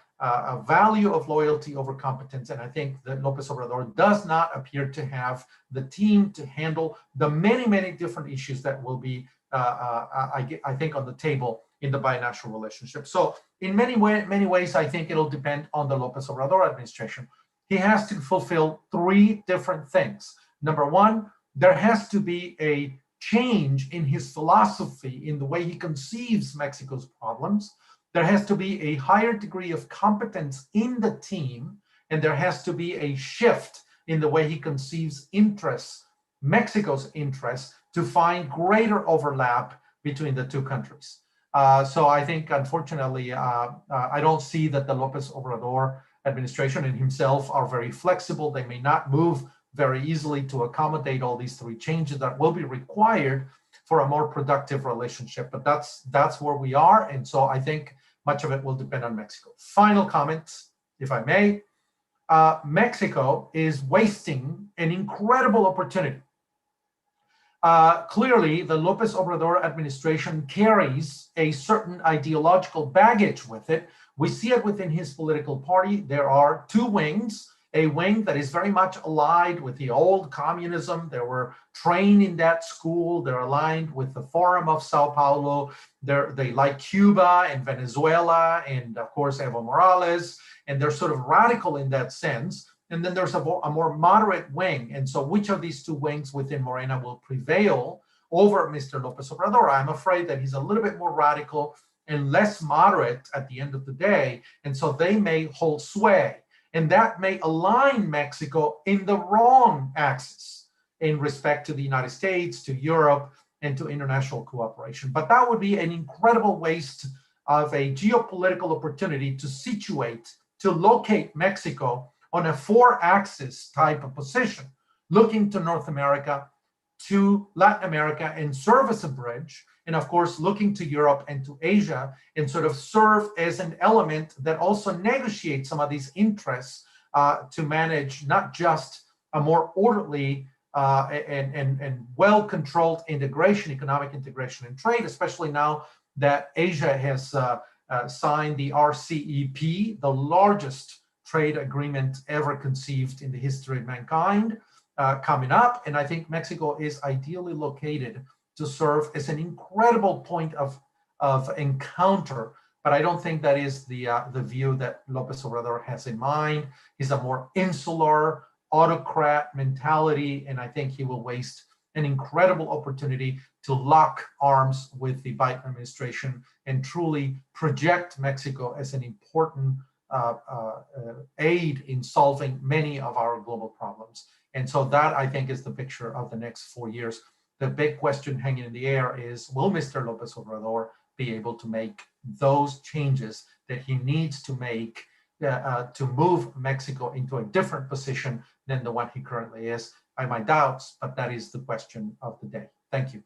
E: value of loyalty over competence. And I think that López Obrador does not appear to have the team to handle the many, many different issues that will be, I think, on the table in the binational relationship. So in many ways, I think it'll depend on the López Obrador administration. He has to fulfill three different things. Number one, there has to be a change in his philosophy, in the way he conceives Mexico's problems. There has to be a higher degree of competence in the team, and there has to be a shift in the way he conceives interests, Mexico's interests, to find greater overlap between the two countries. So I think, unfortunately, I don't see that the López Obrador administration and himself are very flexible. They may not move very easily to accommodate all these three changes that will be required for a more productive relationship. But that's where we are. And so I think much of it will depend on Mexico. Final comments, if I may. Mexico is wasting an incredible opportunity. Clearly, the López Obrador administration carries a certain ideological baggage with it. We see it within his political party. There are two wings. A wing that is very much allied with the old communism. They were trained in that school. They're aligned with the Forum of Sao Paulo. They like Cuba and Venezuela and, of course, Evo Morales. And they're sort of radical in that sense. And then there's a more moderate wing. And so which of these two wings within Morena will prevail over Mr. López Obrador? I'm afraid that he's a little bit more radical and less moderate at the end of the day. And so they may hold sway. And that may align Mexico in the wrong axis in respect to the United States, to Europe, and to international cooperation. But that would be an incredible waste of a geopolitical opportunity to situate, to locate Mexico on a 4-axis type of position, looking to North America, to Latin America, and serve as a bridge, and of course looking to Europe and to Asia, and sort of serve as an element that also negotiates some of these interests to manage not just a more orderly and well-controlled integration, economic integration and trade, especially now that Asia has signed the RCEP, the largest trade agreement ever conceived in the history of mankind, coming up. And I think Mexico is ideally located to serve as an incredible point of encounter. But I don't think that is the view that López Obrador has in mind. He's a more insular, autocrat mentality, and I think he will waste an incredible opportunity to lock arms with the Biden administration and truly project Mexico as an important aid in solving many of our global problems. And so that, I think, is the picture of the next 4 years. The big question hanging in the air is, will Mr. López Obrador be able to make those changes that he needs to make to move Mexico into a different position than the one he currently is? I have my doubts, but that is the question of the day. Thank you.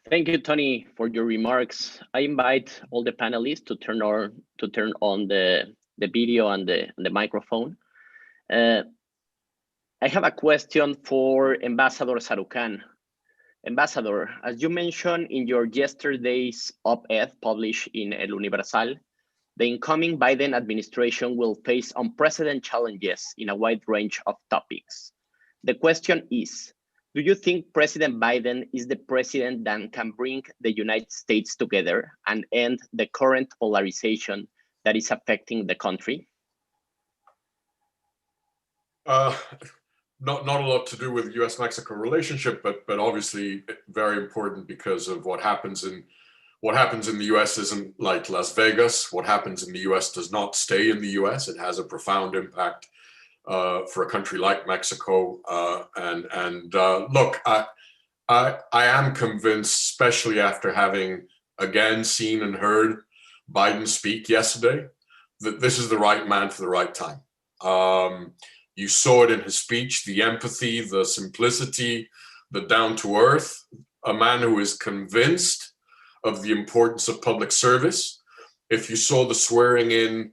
A: Thank you, Tony, for your remarks. I invite all the panelists to turn on the video and the microphone. I have a question for Ambassador Sarukhan. Ambassador, as you mentioned in your yesterday's op-ed published in El Universal, the incoming Biden administration will face unprecedented challenges in a wide range of topics. The question is, do you think President Biden is the president that can bring the United States together and end the current polarization that is affecting the country?
B: Not a lot to do with U.S.-Mexico relationship, but obviously very important because of what happens in the U.S. isn't like Las Vegas. What happens in the U.S. does not stay in the U.S. It has a profound impact for a country like Mexico. Look, I am convinced, especially after having again seen and heard Biden speak yesterday, that this is the right man for the right time. You saw it in his speech, the empathy, the simplicity, the down to earth, a man who is convinced of the importance of public service. If you saw the swearing in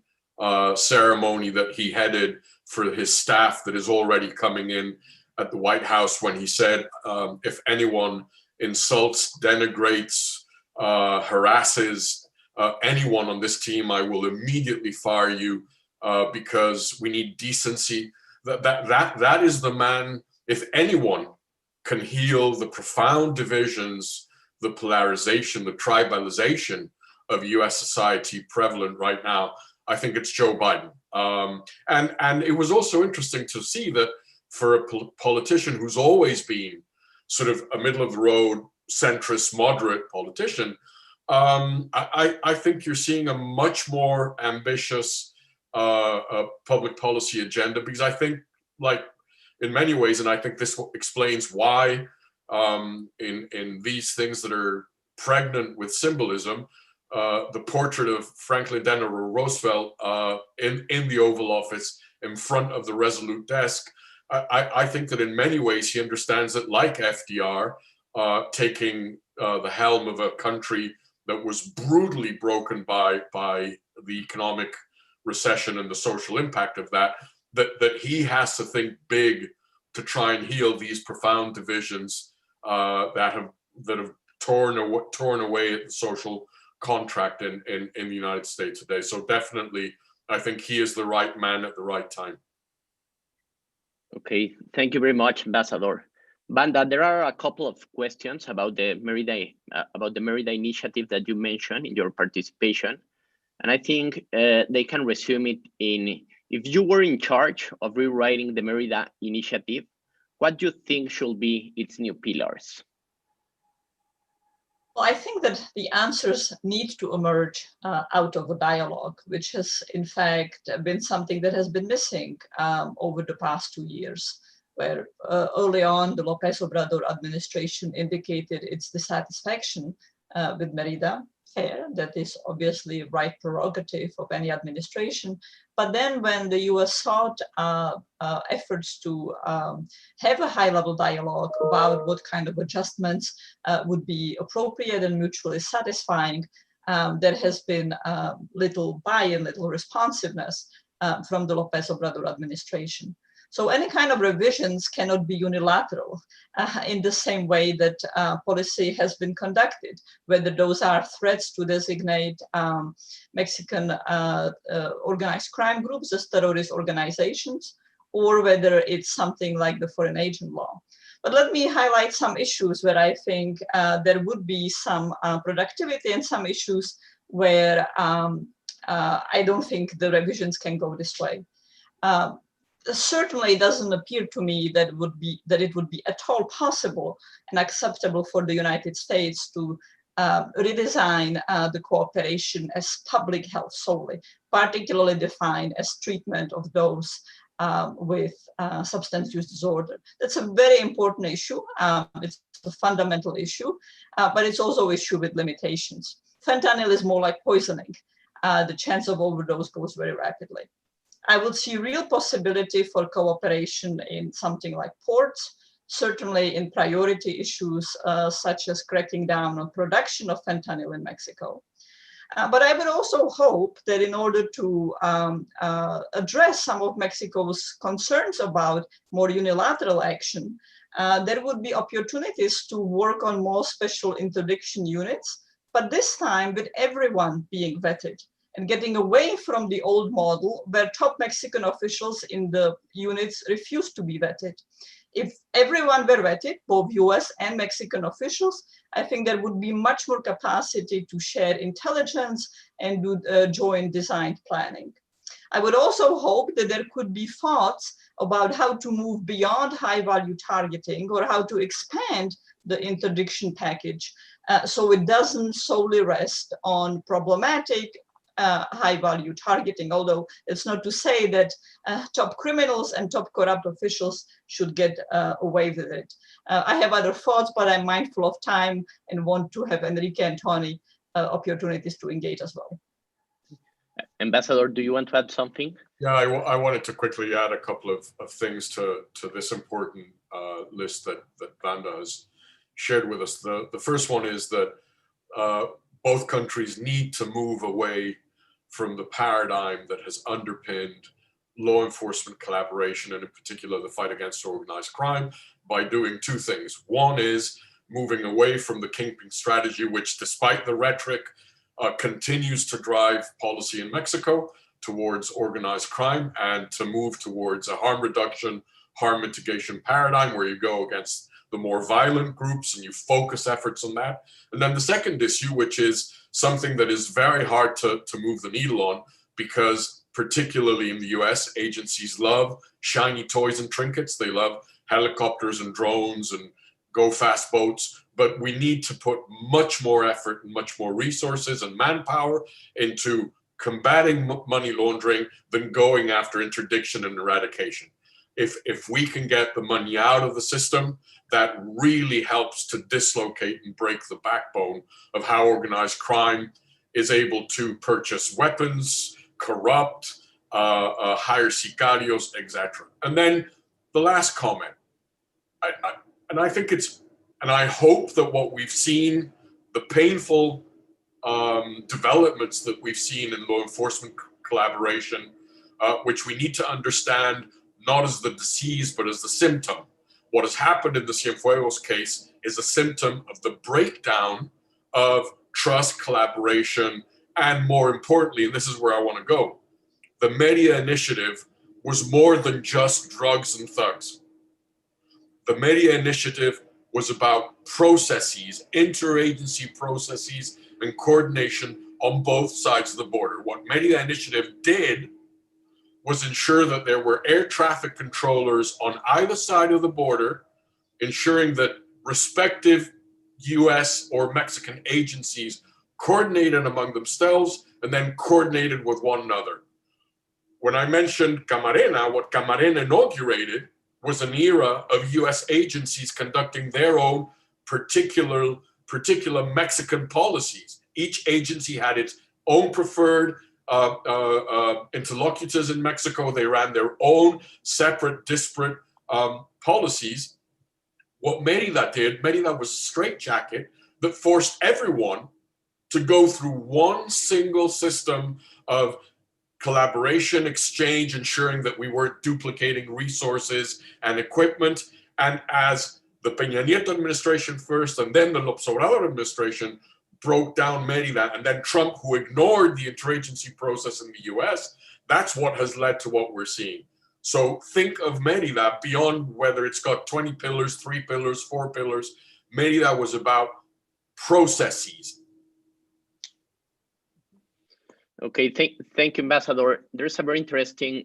B: ceremony that he headed for his staff that is already coming in at the White House, when he said, if anyone insults, denigrates, harasses anyone on this team, I will immediately fire you because we need decency. That is the man. If anyone can heal the profound divisions, the polarization, the tribalization of US society prevalent right now, I think it's Joe Biden. And it was also interesting to see that for a politician who's always been sort of a middle of the road, centrist, moderate politician, I think you're seeing a much more ambitious public policy agenda, because I think, like in many ways, and I think this explains why in these things that are pregnant with symbolism, the portrait of Franklin Delano Roosevelt in the Oval Office in front of the Resolute desk, I think that in many ways he understands that, like FDR, taking the helm of a country that was brutally broken by the economic recession and the social impact of that he has to think big to try and heal these profound divisions that have torn away at the social contract in the United States today. So definitely, I think he is the right man at the right time.
A: Okay, thank you very much, Ambassador. Vanda, there are a couple of questions about the Merida initiative that you mentioned in your participation. And I think they can resume it in, if you were in charge of rewriting the Merida initiative, what do you think should be its new pillars?
C: Well, I think that the answers need to emerge out of a dialogue, which has in fact been something that has been missing over the past 2 years, where early on the López Obrador administration indicated its dissatisfaction with Merida. Fair, that is obviously right prerogative of any administration. But then when the US sought efforts to have a high-level dialogue about what kind of adjustments would be appropriate and mutually satisfying, there has been little buy-in, little responsiveness from the López Obrador administration. So any kind of revisions cannot be unilateral in the same way that policy has been conducted, whether those are threats to designate Mexican organized crime groups as terrorist organizations, or whether it's something like the foreign agent law. But let me highlight some issues where I think there would be some productivity, and some issues where I don't think the revisions can go this way. Certainly doesn't appear to me that it would be at all possible and acceptable for the United States to redesign the cooperation as public health solely, particularly defined as treatment of those with substance use disorder. That's a very important issue. It's a fundamental issue, but it's also an issue with limitations. Fentanyl is more like poisoning. The chance of overdose goes very rapidly. I would see real possibility for cooperation in something like ports, certainly in priority issues such as cracking down on production of fentanyl in Mexico. But I would also hope that in order to address some of Mexico's concerns about more unilateral action, there would be opportunities to work on more special interdiction units, but this time with everyone being vetted, and getting away from the old model where top Mexican officials in the units refused to be vetted. If everyone were vetted, both US and Mexican officials, I think there would be much more capacity to share intelligence and do joint design planning. I would also hope that there could be thoughts about how to move beyond high value targeting, or how to expand the interdiction package so it doesn't solely rest on problematic high-value targeting, although it's not to say that top criminals and top corrupt officials should get away with it. I have other thoughts, but I'm mindful of time and want to have Enrique and Tony opportunities to engage as well.
A: Ambassador, do you want to add something?
B: Yeah, I wanted to quickly add a couple of things to this important list that Vanda has shared with us. The first one is that both countries need to move away from the paradigm that has underpinned law enforcement collaboration, and in particular the fight against organized crime, by doing two things. One is moving away from the kingpin strategy, which despite the rhetoric continues to drive policy in Mexico towards organized crime, and to move towards a harm reduction, harm mitigation paradigm where you go against the more violent groups and you focus efforts on that. And then the second issue, which is something that is very hard to move the needle on, because particularly in the US, agencies love shiny toys and trinkets. They love helicopters and drones and go fast boats, but we need to put much more effort and much more resources and manpower into combating money laundering than going after interdiction and eradication. If we can get the money out of the system, that really helps to dislocate and break the backbone of how organized crime is able to purchase weapons, corrupt, hire sicarios, etc. And then the last comment, I think it's, and I hope that what we've seen, the painful developments that we've seen in law enforcement collaboration, which we need to understand not as the disease, but as the symptom. What has happened in the Cienfuegos case is a symptom of the breakdown of trust, collaboration, and more importantly, and this is where I want to go, the Merida initiative was more than just drugs and thugs. The Merida initiative was about processes, interagency processes, and coordination on both sides of the border. What Merida initiative did was ensure that there were air traffic controllers on either side of the border, ensuring that respective US or Mexican agencies coordinated among themselves and then coordinated with one another. When I mentioned Camarena, what Camarena inaugurated was an era of US agencies conducting their own particular particular Mexican policies. Each agency had its own preferred interlocutors in Mexico. They ran their own separate, disparate policies. What Merida did, Merida was a straitjacket that forced everyone to go through one single system of collaboration, exchange, ensuring that we weren't duplicating resources and equipment. And as the Peña Nieto administration first, and then the López Obrador administration broke down Merida, and then Trump, who ignored the interagency process in the US, that's what has led to what we're seeing. So think of Merida beyond whether it's got 20 pillars, 3 pillars, 4 pillars. Merida was about processes.
A: Okay, thank you, Ambassador. There's a very interesting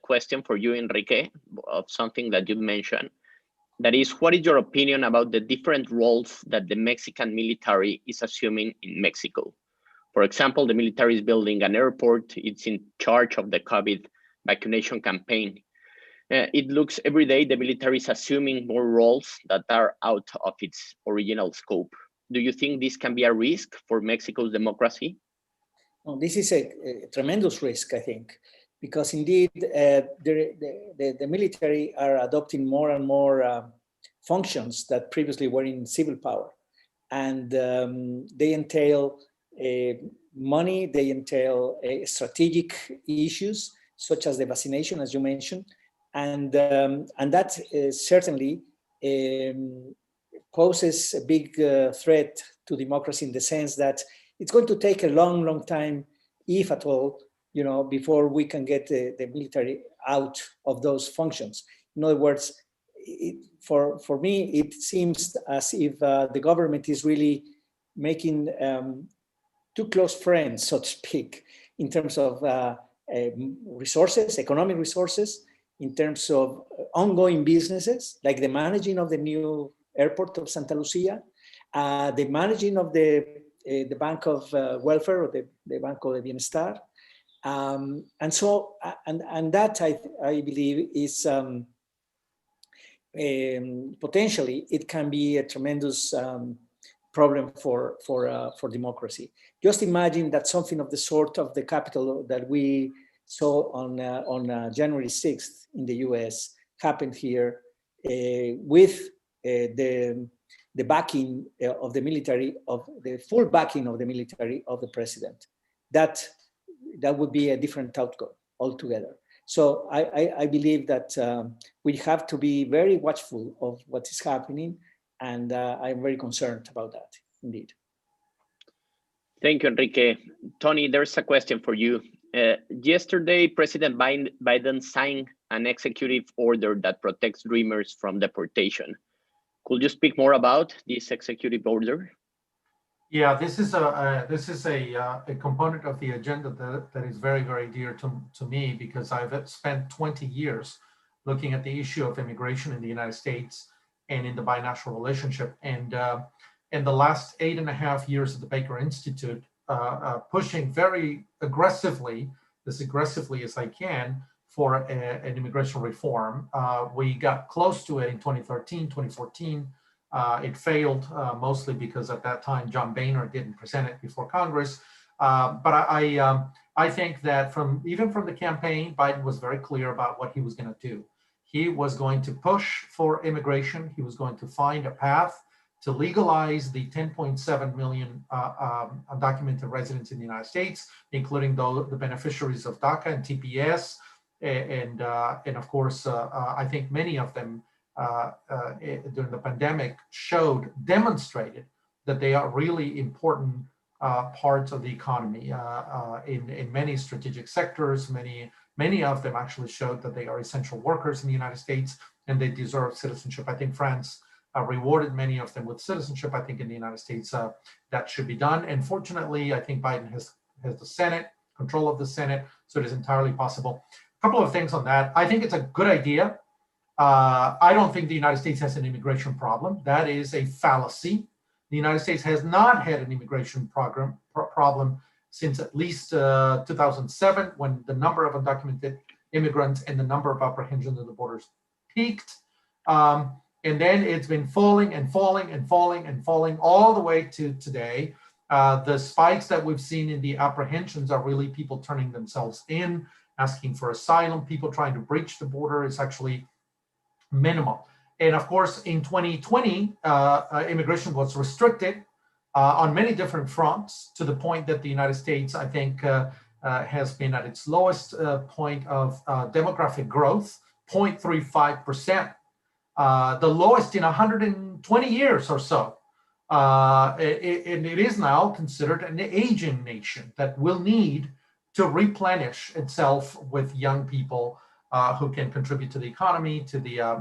A: question for you, Enrique, of something that you mentioned. That is, what is your opinion about the different roles that the Mexican military is assuming in Mexico? For example, the military is building an airport. It's in charge of the COVID vaccination campaign. It looks every day the military is assuming more roles that are out of its original scope. Do you think this can be a risk for Mexico's democracy?
D: Well, this is a tremendous risk, I think, because indeed the military are adopting more and more functions that previously were in civil power. And they entail money, they entail strategic issues, such as the vaccination, as you mentioned. And that certainly poses a big threat to democracy in the sense that it's going to take a long, long time, if at all, before we can get the military out of those functions. In other words, for me, it seems as if the government is really making two close friends, so to speak, in terms of resources, economic resources, in terms of ongoing businesses, like the managing of the new airport of Santa Lucia, the managing of the Bank of Welfare, or the Banco de Bienestar. And that I believe is potentially, it can be a tremendous problem for democracy. Just imagine that something of the sort of the Capitol that we saw on January 6th in the US happened here with the backing of the military, of the full backing of the military of the president. That would be a different outcome altogether. So I believe that we have to be very watchful of what is happening, and I'm very concerned about that, indeed.
A: Thank you, Enrique. Tony, there's a question for you. Yesterday, President Biden signed an executive order that protects Dreamers from deportation. Could you speak more about this executive order?
E: Yeah, this is a component of the agenda that is very, very dear to me, because I've spent 20 years looking at the issue of immigration in the United States and in the binational relationship. And in the last 8.5 years at the Baker Institute, pushing very aggressively, as aggressively as I can, for an immigration reform. We got close to it in 2013, 2014. It failed mostly because at that time, John Boehner didn't present it before Congress. But I think that even from the campaign, Biden was very clear about what he was going to do. He was going to push for immigration. He was going to find a path to legalize the 10.7 million undocumented residents in the United States, including the beneficiaries of DACA and TPS. And of course, I think many of them during the pandemic demonstrated that they are really important parts of the economy in many strategic sectors. Many of them actually showed that they are essential workers in the United States and they deserve citizenship. I think France rewarded many of them with citizenship. I think in the United States that should be done. And fortunately, I think Biden has the Senate, control of the Senate, so it is entirely possible. A couple of things on that. I think it's a good idea. I don't think the United States has an immigration problem. That is a fallacy. The United States has not had an immigration problem since at least 2007, when the number of undocumented immigrants and the number of apprehensions at the borders peaked. And then it's been falling and falling and falling and falling all the way to today. The spikes that we've seen in the apprehensions are really people turning themselves in, asking for asylum, people trying to breach the border is actually minimal. And of course, in 2020, immigration was restricted on many different fronts, to the point that the United States, I think, has been at its lowest point of demographic growth, 0.35%, the lowest in 120 years or so. And it is now considered an aging nation that will need to replenish itself with young people who can contribute to the economy, to the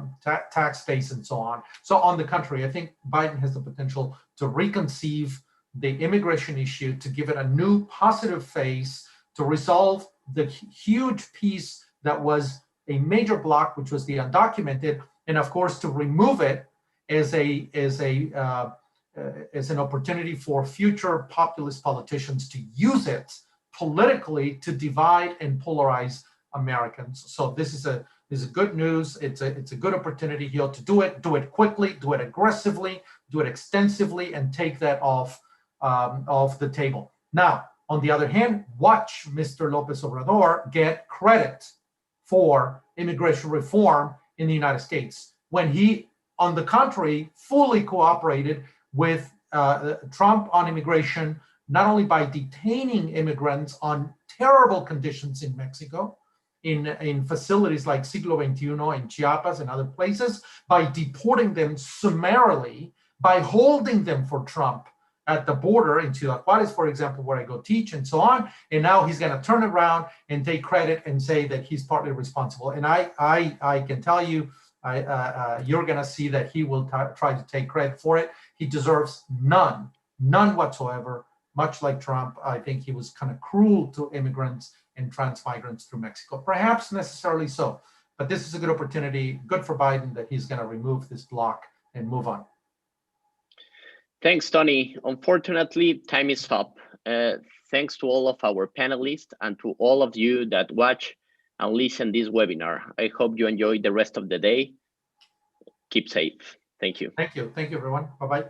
E: tax base, and so on. So on the contrary, I think Biden has the potential to reconceive the immigration issue, to give it a new positive face, to resolve the huge piece that was a major block, which was the undocumented, and of course to remove it as an opportunity for future populist politicians to use it politically to divide and polarize Americans. So this is a good news. It's a good opportunity here to do it quickly, do it aggressively, do it extensively, and take that off the table. Now, on the other hand, watch Mr. López Obrador get credit for immigration reform in the United States, when he, on the contrary, fully cooperated with Trump on immigration, not only by detaining immigrants on terrible conditions in Mexico, in facilities like Siglo XXI in Chiapas and other places, by deporting them summarily, by holding them for Trump at the border in Ciudad Juárez, for example, where I go teach, and so on. And now he's going to turn around and take credit and say that he's partly responsible. And I can tell you, you're going to see that he will try to take credit for it. He deserves none whatsoever. Much like Trump, I think he was kind of cruel to immigrants and trans migrants through Mexico. Perhaps necessarily so, but this is a good opportunity, good for Biden, that he's going to remove this block and move on.
A: Thanks, Tony. Unfortunately, time is up. Thanks to all of our panelists and to all of you that watch and listen this webinar. I hope you enjoy the rest of the day. Keep safe. Thank you.
E: Thank you. Thank you, everyone. Bye-bye.